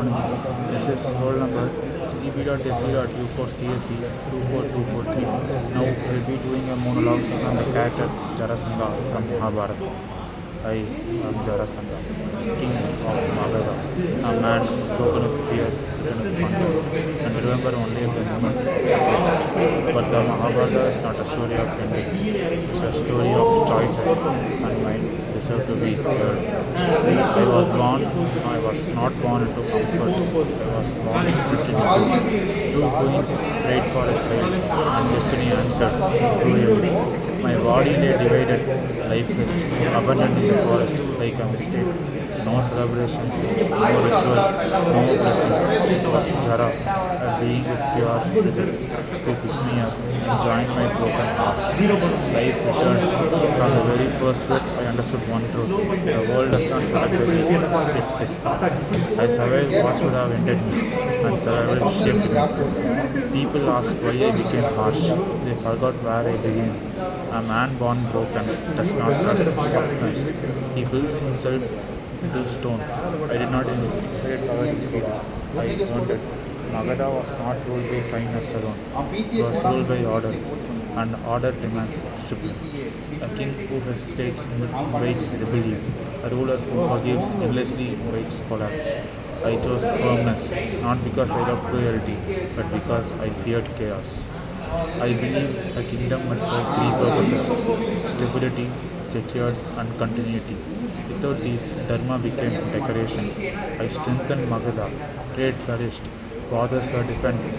morning. This is roll number CB.SC.U4CSE 24243. Now we'll be doing a monologue on the character Jarasandha from Mahabharata. I am Jarasandha, king of Magadha, a man spoken with fear, written with control, and remember only of the moment of death. But the Mahabharata is not a story of endings, it's a story of choices, and mine deserve to be heard. I was not born into comfort, I was born into tragedy. Two queens prayed for a child, and destiny answered cruelly. My body lay divided, lifeless, abandoned in the forest like a mistake. No celebration, no ritual, no blessing. It was Jara, a being with pure rejects, who picked me up and joined my broken hearts. Life returned. From the very first breath, I understood one truth. The world does not protect the weak, it disarms. I survived what should have ended me, and survival shaped me. People ask why I became harsh. They forgot where I began. A man born broken does not trust softness. He builds himself into stone. I did not inherit power easily. I earned it. Magadha was not ruled by kindness alone. It was ruled by order, and order demands discipline. A king who hesitates invites rebellion. A ruler who forgives endlessly invites collapse. I chose firmness, not because I loved cruelty, but because I feared chaos. I believe a kingdom must serve three purposes: stability, security, and continuity. Without these, Dharma became decoration. I strengthened Magadha, trade flourished, borders were defended,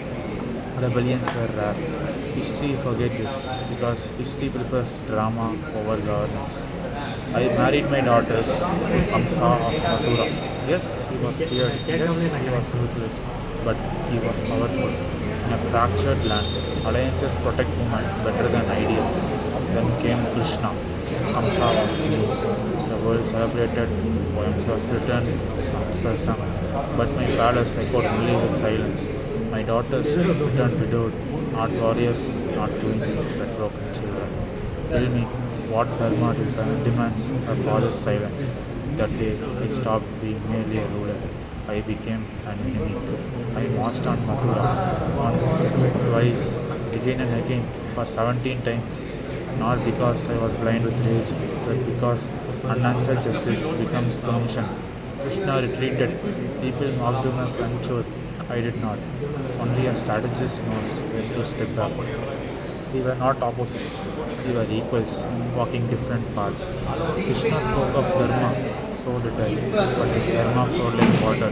rebellions were rare. History forget this because history prefers drama over governance. I married my daughters to Kamsa of Mathura. Yes, he was feared. Yes, he was ruthless. But he was powerful. In a fractured land, alliances protect women better than ideals. Then came Krishna. Kamsa was seen. The world celebrated. Poems were written. Songs were sung. But my palace echoed only with silence. My daughters returned widowed, not warriors, not queens, but broken children. Tell me, what dharma demands a father's silence? That day, I stopped being merely a ruler. I became an enemy. I marched on Mathura once, twice, again and again, for 17 times. Not because I was blind with rage, but because unanswered justice becomes permission. Krishna retreated. People mocked him as unsure. I did not. Only a strategist knows when to step back. We were not opposites. We were equals, walking different paths. Krishna spoke of Dharma, so did I. But his Dharma flowed like water,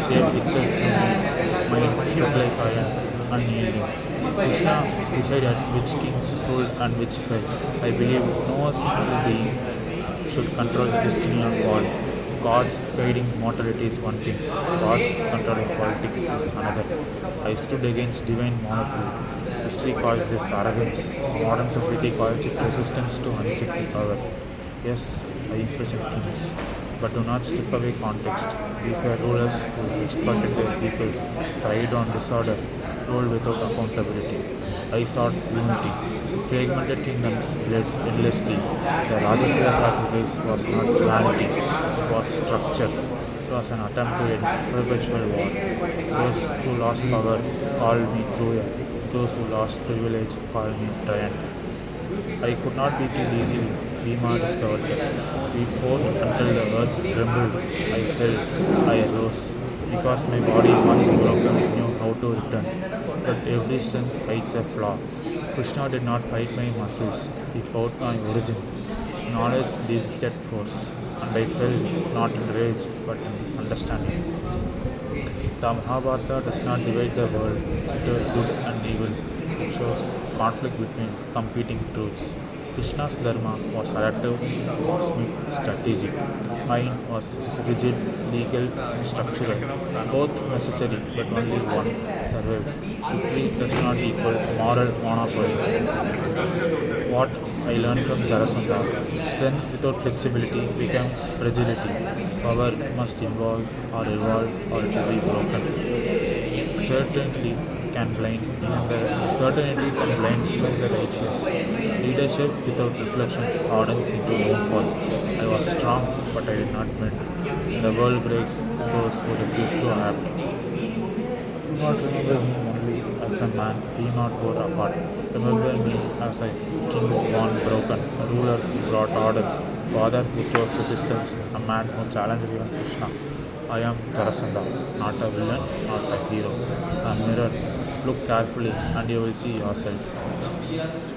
shaped itself in me. Mine stood like iron, unyielding. Krishna decided which kings ruled and which fell. I believe no single being should control the destiny of all. God's guiding mortality is one thing, God's controlling politics is another. I stood against divine monopoly. History calls this arrogance. Modern society calls it resistance to unchecked power. Yes, I imprisoned kings, but do not strip away context. These were rulers who exploited their people, thrived on disorder, ruled without accountability. I sought unity. Fragmented kingdoms bled endlessly. The Rajasuya sacrifice was not vanity, it was structure. It was an attempt to end perpetual war. Those who lost power called me cruel. Those who lost privilege called me tyrant. I could not be killed easily. Bhima discovered that. We fought until the earth trembled. I fell. I arose. Because my body, once broken, knew how to return. But every strength hides a flaw. Krishna did not fight my muscles. He fought my origin. Knowledge defeated force. And I fell not in rage but in understanding. The Mahabharata does not divide the world into good and evil. It shows conflict between competing truths. Krishna's dharma was adaptive, cosmic, strategic. Mine was rigid, legal, structural. Both necessary, but only one survived. Victory does not equal moral monopoly. What I learned from Jarasandha: strength without flexibility becomes fragility. Power must evolve or it will be broken. Certainty can blind even the righteous. Leadership without reflection hardens into downfall. I was strong, but I did not bend. and the world breaks those who refuse to act. Do not remember me only as the man be not torn apart. Remember me as a king born broken, a ruler who brought order, father who chose resistance, a man who challenged even Krishna. I am Jarasandha, not a villain, not a hero. A mirror. Look carefully and you will see yourself.